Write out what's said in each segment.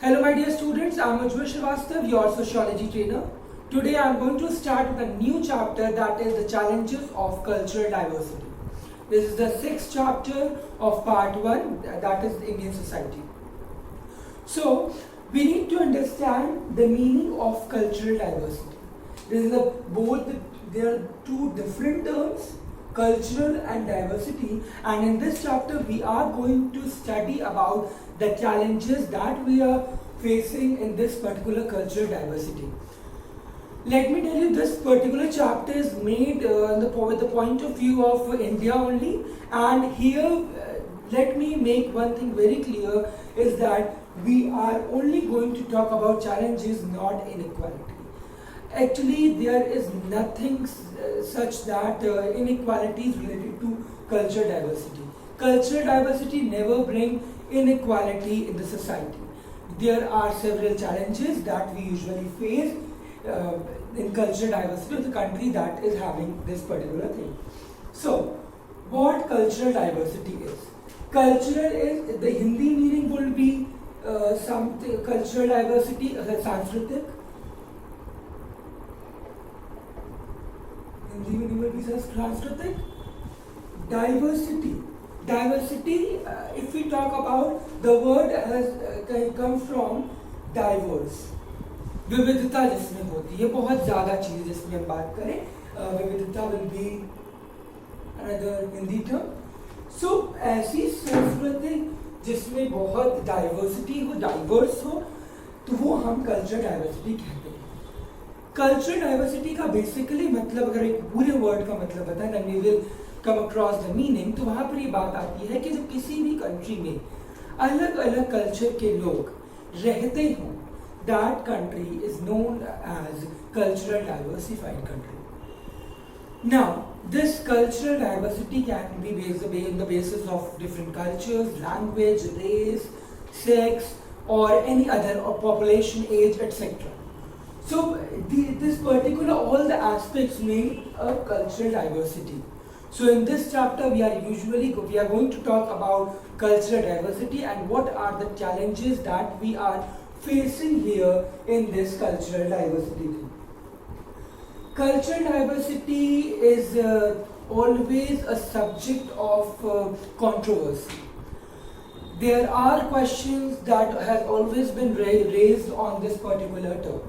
Hello my dear students, I am Ujjwal Shrivastava, your sociology trainer. Today I am going to start with a new chapter, that is the challenges of cultural diversity. This is the 6th chapter of part 1, that is Indian society. So we need to understand the meaning of cultural diversity. There are two different terms, cultural and diversity, and in this chapter we are going to study about the challenges that we are facing in this particular cultural diversity. Let me tell you, this particular chapter is made with the point of view of India only, and here let me make one thing very clear, is that we are only going to talk about challenges, not inequality. Actually, there is nothing such that inequality is related to cultural diversity. Cultural diversity never bring inequality in the society. There are several challenges that we usually face in cultural diversity of the country that is having this particular thing. So, what cultural diversity is? Cultural is, the Hindi meaning will be something, cultural diversity, Sanskritic. Hindi meaning will be Sanskritic. Diversity, if we talk about, the word has come from diverse. विविधता जिसमें होती है, बहुत ज़्यादा चीज़ जिसमें हम बात करें, विविधता will be another Hindi term. So ऐसी संस्कृति जिसमें बहुत डाइवर्सिटी हो, डाइवर्स हो, तो वो हम कल्चरल डाइवर्सिटी कहते हैं. कल्चरल डाइवर्सिटी का बेसिकली मतलब, अगर एक पूरे वर्ड का मतलब बताएं, then we will come across the meaning, तो वहाँ पर ये बात आती है कि जब किसी भी कंट्री में अलग अलग कल्चर के लोग रहते हों, that country is known as cultural diversified country. Now, this cultural diversity can be based on the basis of different cultures, language, race, sex, or any other, or population, age, etc. So, this particular, all the aspects make a cultural diversity. So, in this chapter, we are going to talk about cultural diversity and what are the challenges that we are facing here in this cultural diversity thing. Cultural diversity is always a subject of controversy. There are questions that have always been raised on this particular term,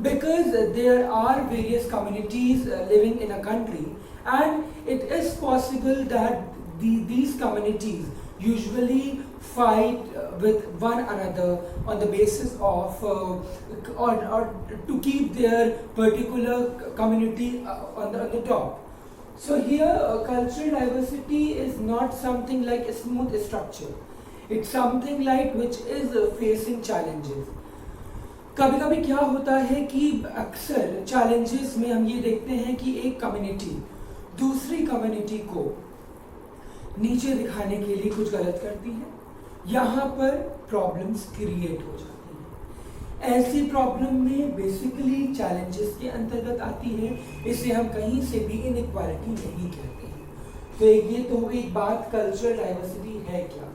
because there are various communities living in a country, and it is possible that these communities usually fight with one another on the basis of or to keep their particular community on the top. So here cultural diversity is not something like a smooth structure. It's something like which is facing challenges. कभी कभी क्या होता है कि अक्सर challenges में हम ये देखते हैं कि एक community दूसरी community को नीचे दिखाने के लिए कुछ गलत करती है, यहाँ पर प्रॉब्लम्स क्रिएट हो जाती हैं. ऐसी प्रॉब्लम में बेसिकली चैलेंजेस के अंतर्गत आती है, इसे हम कहीं से भी इनइक्वालिटी नहीं कहते हैं. तो ये तो एक बात, कल्चरल डाइवर्सिटी है क्या.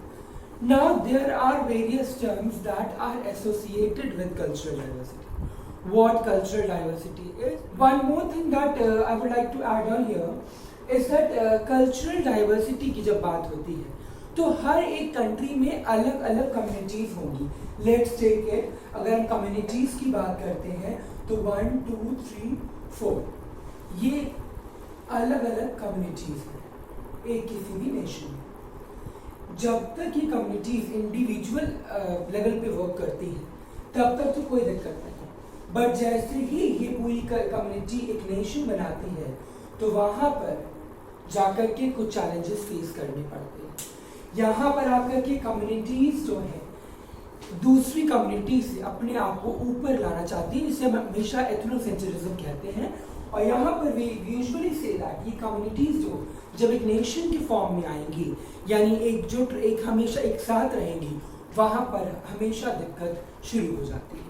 Now there are various terms that are associated with cultural diversity. What cultural diversity is. One more thing that I would like to add on here is that cultural diversity की जब बात होती है तो हर एक country में अलग अलग कम्युनिटीज होंगी. लेट्स टेक इट, अगर हम कम्युनिटीज की बात करते हैं तो 1, 2, 3, 4 ये अलग अलग कम्युनिटीज हैं एक किसी भी नेशन में. जब तक ये कम्युनिटीज इंडिविजुअल लेवल पे वर्क करती हैं तब तक तो कोई दिक्कत नहीं. बट जैसे ही ये पूरी कम्युनिटी एक नेशन बनाती है तो वहाँ पर जाकर के कुछ चैलेंजेस फेस करने पड़ते हैं. यहाँ पर आकर के कम्युनिटीज जो है दूसरी कम्युनिटी से अपने आप को ऊपर लाना चाहती है, जिसे हम हमेशा एथनोसेंट्रिज्म कहते हैं. और यहाँ पर वी यूजुअली से दैट ये कम्युनिटीज जो जब एक नेशन के फॉर्म में आएंगी, यानी एकजुट, एक हमेशा एक साथ रहेंगी, वहाँ पर हमेशा दिक्कत शुरू हो जाती है.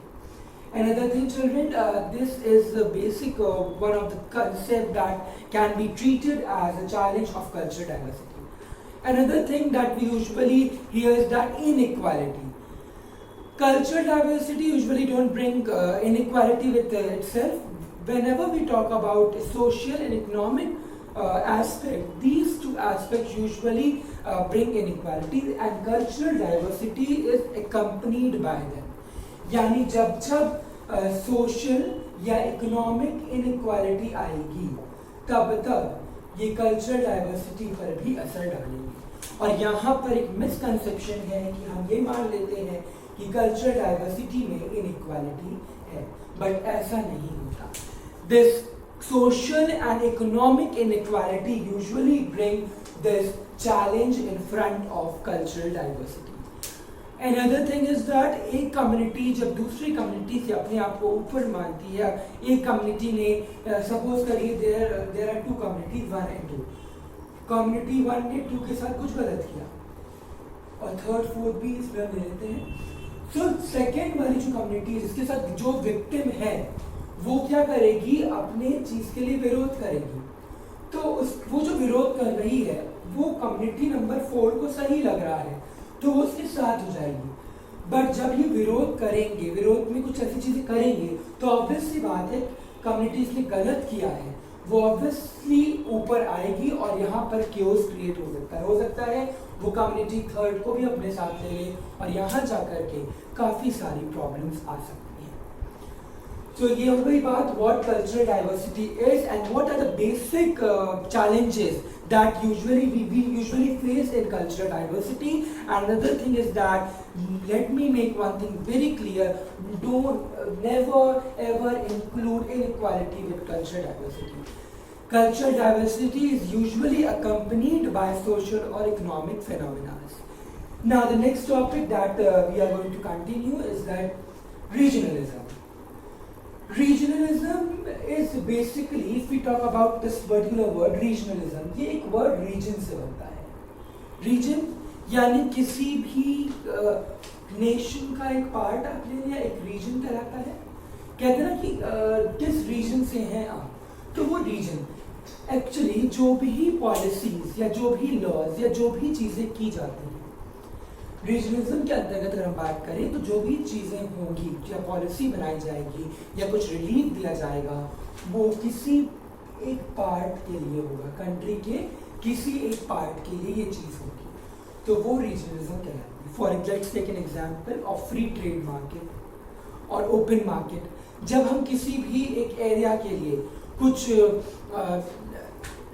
Another thing, children, this is the basic one of the concept that can be treated as a challenge of cultural diversity. Another thing that we usually hear is that inequality. Cultural diversity usually don't bring inequality with itself. Whenever we talk about social and economic aspect, these two aspects usually bring inequality, and cultural diversity is accompanied by them. यानी जब जब social या economic inequality आएगी तब तब ये cultural diversity पर भी असर डालेगी। और यहाँ पर एक मिसकंसेप्शन है कि हम ये मान लेते हैं कि कल्चरल डाइवर्सिटी में इनइक्वालिटी है, बट ऐसा नहीं होता। This social and economic inequality usually bring this challenge in front of cultural diversity. Another thing is that एक community जब दूसरी community से अपने आप को ऊपर मानती है, एक community ने suppose करिए there are two communities 1 and 2. Community 1 ने 2 के साथ कुछ गलत किया और third fourth भी इसमें ले लेते हैं। So second वाली जो community है जिसके साथ जो victim है वो क्या करेगी, अपने चीज के लिए विरोध करेगी। तो वो जो विरोध कर रही है वो कम्युनिटी नंबर 4 को सही लग रहा है तो वो उसके साथ हो जाएगी। बट जब ये विरोध करेंगे, विरोध में कुछ ऐसी चीजें करेंगे तो ऑब्वियस सी बात है कम्युनिटी ने गलत किया है वो ऑब्वियसली ऊपर आएगी और यहाँ पर क्योस क्रिएट हो सकता है वो कम्युनिटी थर्ड को भी अपने साथ ले ले और यहाँ जाकर के काफी सारी प्रॉब्लम्स आ सकती हैं। So ये हो गई बात what cultural diversity is and what are the basic challenges that we usually face in cultural diversity. Another thing is that let me make one thing very clear: never ever include inequality with cultural diversity. Cultural diversity is usually accompanied by social or economic phenomena. Now the next topic that we are going to continue is that regionalism. Regionalism is basically, if we talk about this particular word regionalism, ये एक word region से बनता है। region यानी किसी भी nation का एक part आप ले लिया, एक region कहलाता है। कहते हैं ना कि किस region से हैं आप, तो वो region actually जो भी policies या जो भी laws या जो भी चीजें की जाती हैं रीजनलिज्म के अंतर्गत अगर हम बात करें तो जो भी चीज़ें होंगी या पॉलिसी बनाई जाएगी या कुछ रिलीफ दिया जाएगा वो किसी एक पार्ट के लिए होगा, कंट्री के किसी एक पार्ट के लिए ये चीज़ होगी तो वो रीजनलिज्म कहलाती है। For let's take an example of free trade market और ओपन मार्केट। जब हम किसी भी एक एरिया के लिए कुछ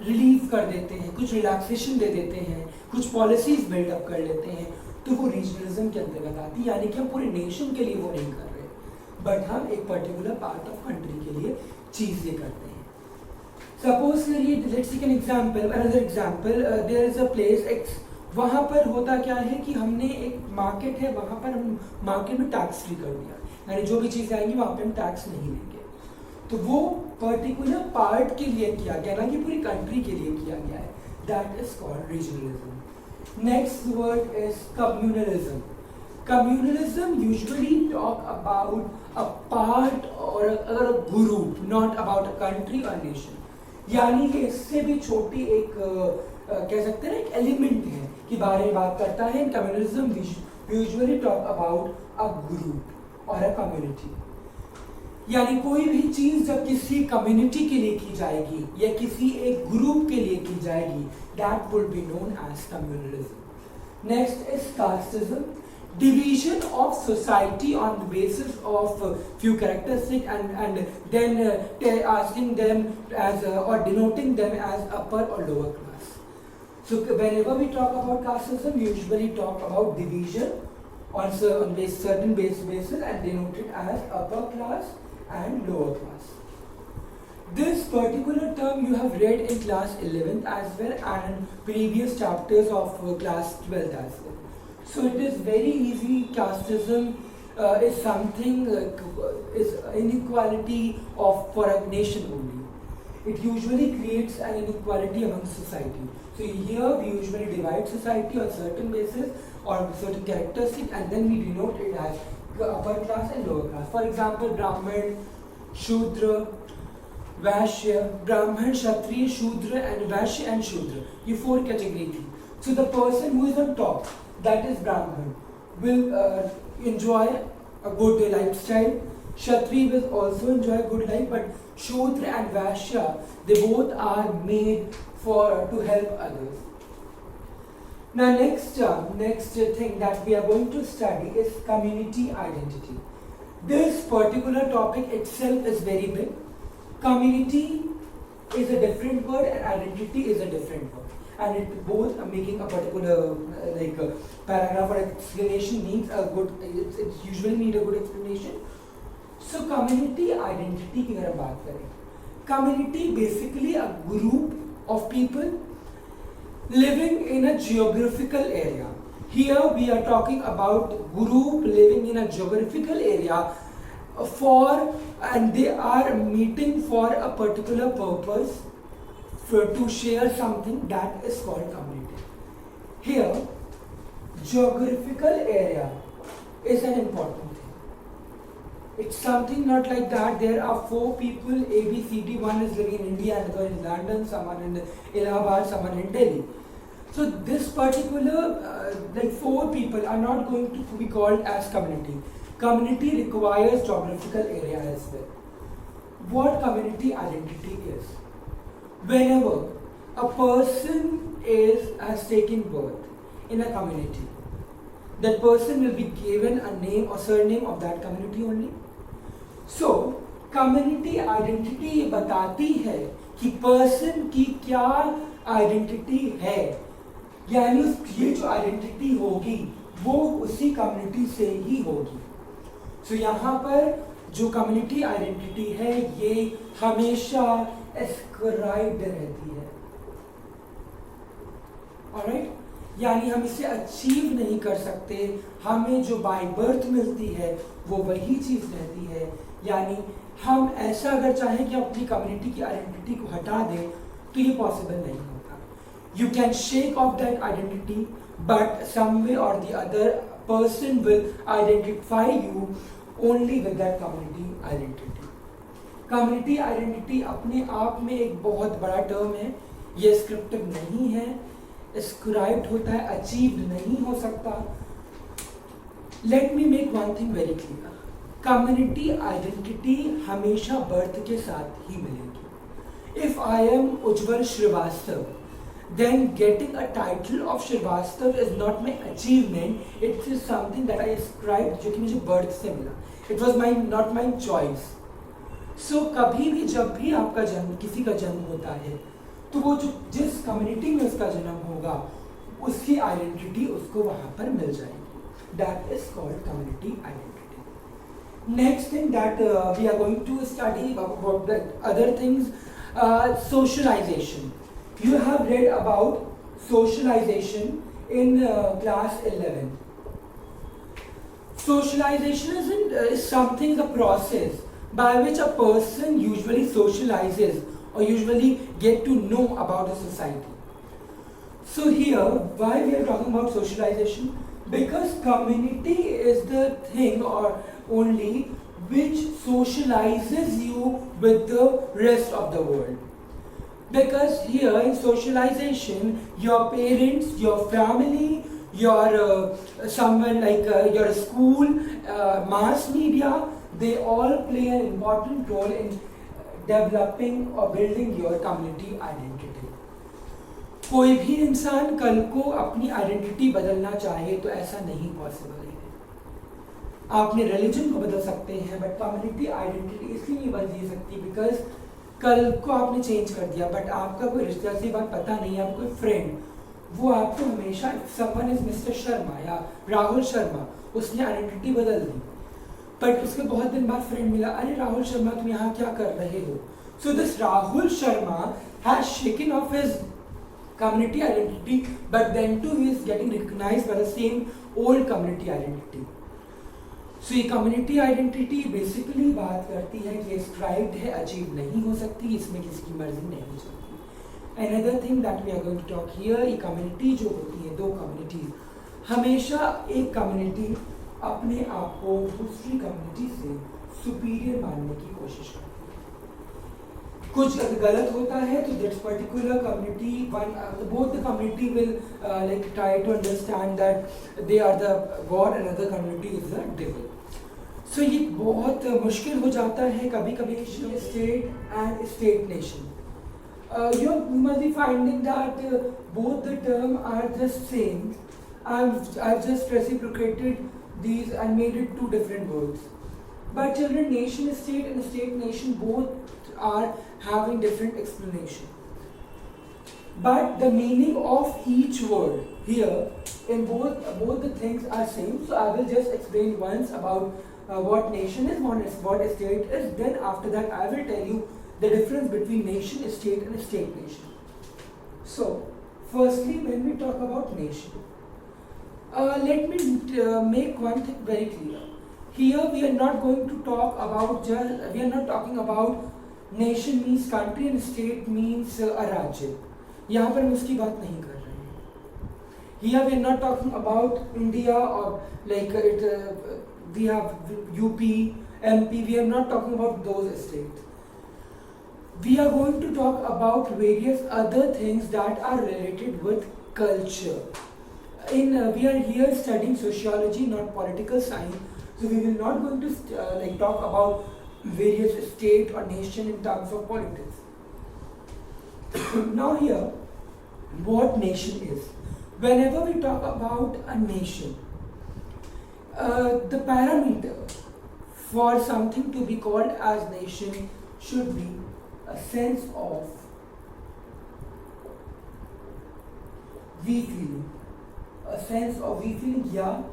रिलीफ कर देते हैं, कुछ रिलैक्सेशन दे देते हैं, कुछ पॉलिसीज बिल्डअप कर लेते हैं तो वो रीजनलिज्म के अंतर्गत आती है। यानी कि हम पूरे नेशन के लिए वो नहीं कर रहे बट हम एक पर्टिकुलर पार्ट ऑफ कंट्री के लिए चीजें करते हैं। सपोज करिए let's take an example, another example, there is a place X, वहाँ पर होता क्या है कि हमने एक मार्केट है, वहाँ पर हम मार्केट में टैक्स फ्री कर दिया, यानी जो भी चीजें आएंगी वहाँ पर हम टैक्स नहीं लेंगे। तो वो पर्टिकुलर पार्ट के लिए किया गया ना कि पूरी कंट्री के लिए किया गया है, that is called regionalism. Next word is communalism. Communalism usually talk about a part or a group, not about a country or nation. यानी कि इससे भी छोटी एक कह सकते हैं ना एक एलिमेंट है कि बारे में बात करता है। Communalism usually talk about a group or a community. यानी कोई भी चीज जब किसी कम्युनिटी के लिए की जाएगी या किसी एक ग्रुप के लिए की जाएगी that would be known as communalism. Next is casteism, division of society on the basis of few characteristics and then asking them as or denoting them as upper or lower class. So whenever we talk about casteism, we usually talk about division on certain basis and denote it as upper class and lower class. This particular term you have read in class 11th as well and in previous chapters of class 12th as well. So it is very easy. Casteism is something is inequality for a nation only. It usually creates an inequality among society. So here we usually divide society on certain basis or certain characteristics and then we denote it as upper class and lower class. For example, Brahman, Shudra, Vaishya, Brahman, Kshatriya, Shudra and Vaishya and Shudra. ये 4 categories थी. So the person who is on top, that is Brahman, will enjoy a good lifestyle. Kshatri will also enjoy a good life, but Shudra and Vaishya, they both are made to help others. Now next thing that we are going to study is community identity. This particular topic itself is very big. Community is a different word and identity is a different word. And it both are making a particular paragraph or explanation needs a good, it usually need a good explanation. So community identity की अगर बात करें, community basically a group of people living in a geographical area. Here we are talking about group living in a geographical area and they are meeting for a particular purpose to share something that is called community. Here, geographical area is an important thing. It's something not like that. There are 4 people, A, B, C, D. One is living in India, another in London, someone in Allahabad, someone in Delhi. So this particular 4 people are not going to be called as community. Community requires geographical area as well. What community identity is? Whenever a person has taken birth in a community, that person will be given a name or surname of that community only. So community identity ये बताती है कि person की क्या identity है, यानी ये जो आइडेंटिटी होगी वो उसी कम्युनिटी से ही होगी. सो यहाँ पर जो कम्युनिटी आइडेंटिटी है ये हमेशा एस्क्राइब्ड रहती है. ऑलराइट, यानी हम इसे अचीव नहीं कर सकते. हमें जो बाय बर्थ मिलती है वो वही चीज रहती है. यानी हम ऐसा अगर चाहें कि अपनी कम्युनिटी की आइडेंटिटी को हटा दें तो ये पॉसिबल नहीं होता. You can shake off that identity, but some way or the other person will identify you only with that community identity. Community identity अपने आप में एक बहुत बड़ा टर्म है. ये स्क्रिप्टिव नहीं है, ascribed होता है, achieved नहीं हो सकता. Let me make one thing very clear. Community identity हमेशा birth के साथ ही मिलेगी. If I am Ujjwal Srivastav, then getting a title of Srivastav is not my achievement. It is something that I ascribed जो कि मुझे birth से मिला. It was not my choice. So कभी भी जब भी आपका जन्म, किसी का जन्म होता है तो वो जिस कम्युनिटी में उसका जन्म होगा उसकी आइडेंटिटी उसको वहाँ पर मिल जाएगी. That is called community identity. Next thing that we are going to study about the other things, socialization. You have read about socialization in class 11. Socialization is something, the process by which a person usually socializes or usually get to know about a society. So here, why we are talking about socialization? Because community is the thing or only which socializes you with the rest of the world. Because here in socialization, your parents, your family, your someone like your school, mass media, they all play an important role in developing or building your community identity. कोई भी इंसान कल को अपनी identity बदलना चाहे तो ऐसा नहीं पॉसिबल है. आपने रिलीजन को बदल सकते हैं बट कम्युनिटी आइडेंटिटी इसलिए नहीं बदल सकती बिकॉज कल को आपने चेंज कर दिया बट आपका कोई रिश्तेदार से बात पता नहीं है, आपका कोई फ्रेंड वो आपको हमेशा समवन इज मिस्टर शर्मा या राहुल शर्मा, उसने आइडेंटिटी बदल दी बट उसके बहुत दिन बाद फ्रेंड मिला, अरे राहुल शर्मा तुम यहाँ क्या कर रहे हो. So this Rahul Sharma has shaken of his community identity but then too he is getting recognized by the same old community identity. So ये community identity basically बात करती है कि ascribed है, achieve नहीं हो सकती, इसमें किसी की मर्जी नहीं हो सकती. Another thing that we are going to talk here, ये community जो होती है, 2 communities, हमेशा एक community अपने आप को दूसरी community से superior मानने की कोशिश करती है. कुछ गलत होता है तो that particular community both the community will like try to understand that they are the god and other community is the devil. सो ये बहुत मुश्किल हो जाता है कभी कभी state and state nation. You must be finding that both the term are the same. I've just reciprocated these and made it two different words. But children, nation state and state nation both are having different explanation. But the meaning of each word here in both the things are same. So I will just explain once about what nation is, what state is. Then after that I will tell you the difference between nation state and state nation. So firstly, when we talk about nation, let me make one thing very clear. Here we are not going to talk about we are not talking about nation means country and state means a rajya. यहाँ पर हम उसकी बात नहीं कर रहे हैं. Here we are not talking about India or like we have UP, MP. We are not talking about those states. We are going to talk about various other things that are related with culture. We are here studying sociology, not political science. So we will not going to talk about various state or nation in terms of politics. Now here, what nation is? Whenever we talk about a nation, the parameter for something to be called as nation should be a sense of we feeling, या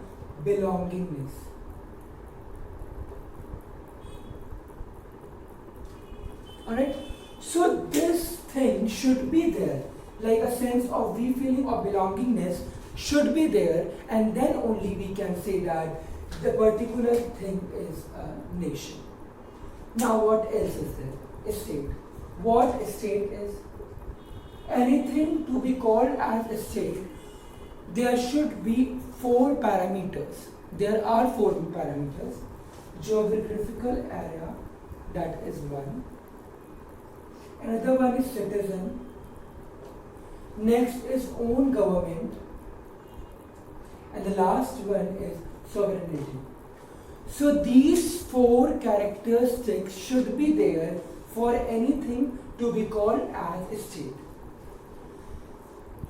belongingness. Alright, so this thing should be there, like a sense of we feeling or belongingness should be there, and then only we can say that the particular thing is a nation. Now what else is there? A state. What a state is? Anything to be called as a state, there should be 4 parameters. There are 4 parameters. Geographical area, that is one. Another one is citizen. Next is own government. And the last one is sovereignty. So these 4 characteristics should be there for anything to be called as a state.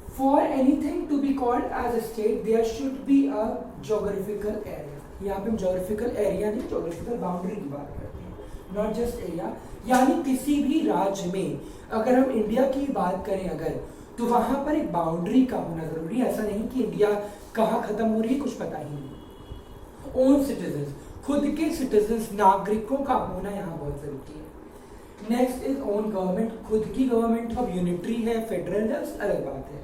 For anything to be called as a state, there should be a geographical area. यहाँ पे हम geographical area नहीं, geographical boundary की बात करते हैं, not just area. यानी किसी भी राज्य में अगर हम इंडिया की बात करें अगर, तो वहाँ पर एक बाउंड्री का होना जरूरी है. ऐसा नहीं कि इंडिया कहाँ खत्म हो रही है कुछ पता ही नहीं. ओन सिटीजन्स, खुद के सिटीजन्स, नागरिकों का होना यहाँ बहुत जरूरी है. Next is own government. खुद की गवर्नमेंट अब यूनिटरी है, फेडरल है, अलग बात है.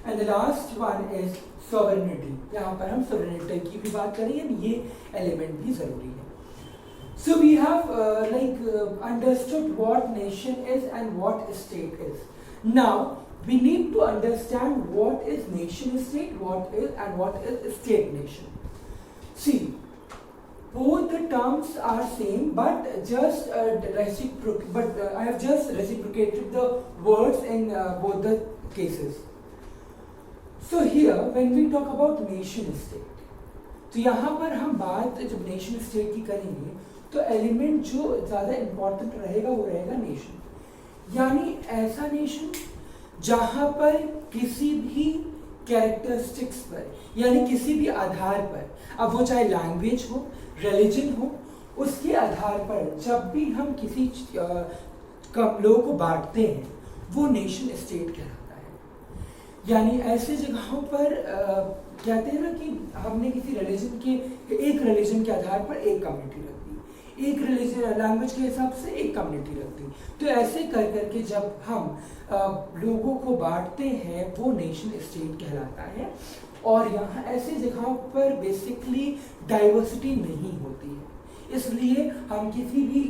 And the last one is sovereignty. यहाँ पर हम सॉवरेनिटी की भी बात करेंगे, ये एलिमेंट भी जरूरी है. So we have understood what nation is and what state is. Now we need to understand what is nation state, what is state nation. See, both the terms are same, but just I have just reciprocated the words in both the cases. So here when we talk about nation state, तो यहाँ पर हम बात जब nation state की करेंगे तो element जो ज़्यादा इम्पॉर्टेंट रहेगा वो रहेगा नेशन. यानी ऐसा नेशन जहाँ पर किसी भी कैरेक्टरिस्टिक्स पर, यानी किसी भी आधार पर, अब वो चाहे लैंग्वेज हो, रिलीजन हो, उसके आधार पर जब भी हम किसी लोगों को बांटते हैं वो नेशन स्टेट कहलाता है. यानी ऐसे जगहों पर कहते हैं ना कि हमने किसी रिलीजन के एक रिलीजन के आधार पर एक कम्युनिटी रख दी, एक रिलीजन लैंग्वेज के हिसाब से एक कम्युनिटी रख दी. तो ऐसे कर करके जब हम लोगों को बांटते हैं वो नेशन स्टेट कहलाता है. और यहाँ ऐसे जगहों पर बेसिकली डाइवर्सिटी नहीं होती है, इसलिए हम किसी भी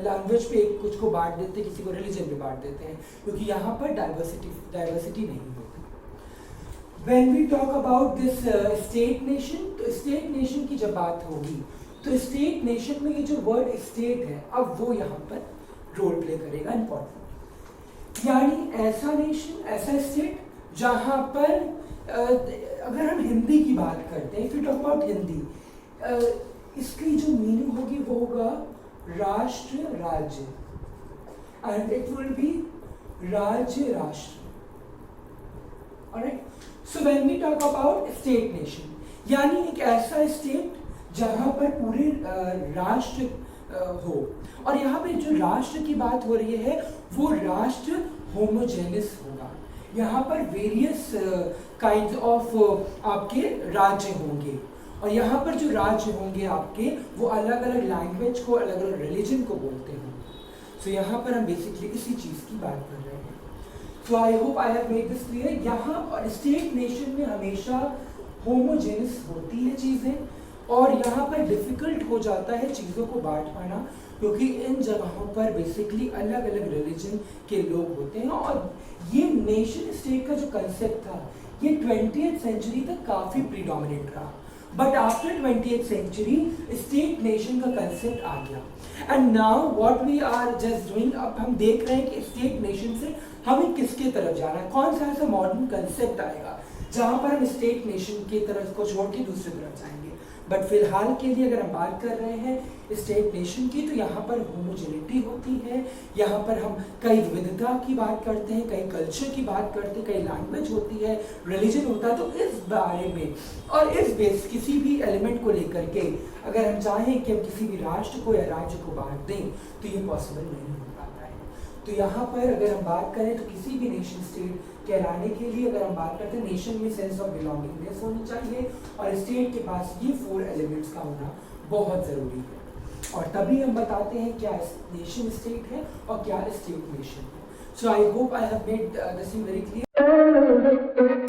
लैंग्वेज पे कुछ को बांट देते हैं, किसी को रिलीजन पे बांट देते हैं, क्योंकि यहाँ पर डाइवर्सिटी नहीं होती. When we talk about this state nation, तो स्टेट नेशन की जब बात होगी तो स्टेट नेशन में ये जो वर्ड स्टेट है अब वो यहाँ पर रोल प्ले करेगा इम्पोर्टेंट. यानी ऐसा नेशन, ऐसा स्टेट जहाँ पर अगर हम हिंदी की बात करते हैं, if you talk about Hindi, इसकी जो मीनिंग होगी वो होगा राष्ट्र राज्य, एंड इट विल बी राज्य राष्ट्र। Alright, so when we talk about state nation, यानी एक ऐसा स्टेट जहां पर पूरे राष्ट्र हो, और यहाँ पे जो राष्ट्र की बात हो रही है वो राष्ट्र होमोजेनियस होगा। यहाँ पर वेरियस काइंड ऑफ आपके राज्य होंगे, और यहाँ पर जो राज्य होंगे आपके वो अलग अलग लैंग्वेज को, अलग अलग रिलीजन को बोलते हैं। सो यहाँ पर हम बेसिकली इसी चीज़ की बात कर रहे हैं। So I hope I have made this clear. यहाँ और स्टेट नेशन में हमेशा होमोजेनियस होती है चीज़ें, और यहाँ पर डिफ़िकल्ट हो जाता है चीज़ों को बांट पाना, क्योंकि इन जगहों पर बेसिकली अलग अलग रिलीजन के लोग होते हैं। और ये नेशन स्टेट का जो कंसेप्ट था ये 20th सेंचुरी तक काफ़ी प्रीडोमिनेंट रहा, but after 20th century state nation का कंसेप्ट आ गया। And now what we are just doing, अब हम देख रहे हैं कि स्टेट नेशन से हमें किसके तरफ जाना है, कौन सा ऐसा मॉडर्न कंसेप्ट आएगा जहाँ पर हम स्टेट नेशन की तरफ को छोड़ के दूसरी तरफ जाएंगे। बट फिलहाल के लिए अगर हम बात कर रहे हैं स्टेट नेशन की, तो यहाँ पर होमोजेनिटी होती है, यहाँ पर हम कई विविधता की बात करते हैं, कई कल्चर की बात करते हैं, कई लैंग्वेज होती है, रिलीजन होता है। तो इस बारे में और इस बेस किसी भी एलिमेंट को लेकर के अगर हम चाहें कि हम किसी भी राष्ट्र को या राज्य को बांट दें तो ये पॉसिबल नहीं हो पाता है। तो यहाँ पर अगर हम बात करें तो किसी भी नेशन स्टेट कहलाने के लिए अगर हम बात करते हैं, नेशन में सेंस ऑफ बिलोंगिंगनेस होनी चाहिए, और स्टेट के पास ये 4 एलिमेंट्स का होना बहुत ज़रूरी है, और तभी हम बताते हैं क्या नेशन स्टेट है और क्या स्टेट नेशन है। So I hope I have made this very clear.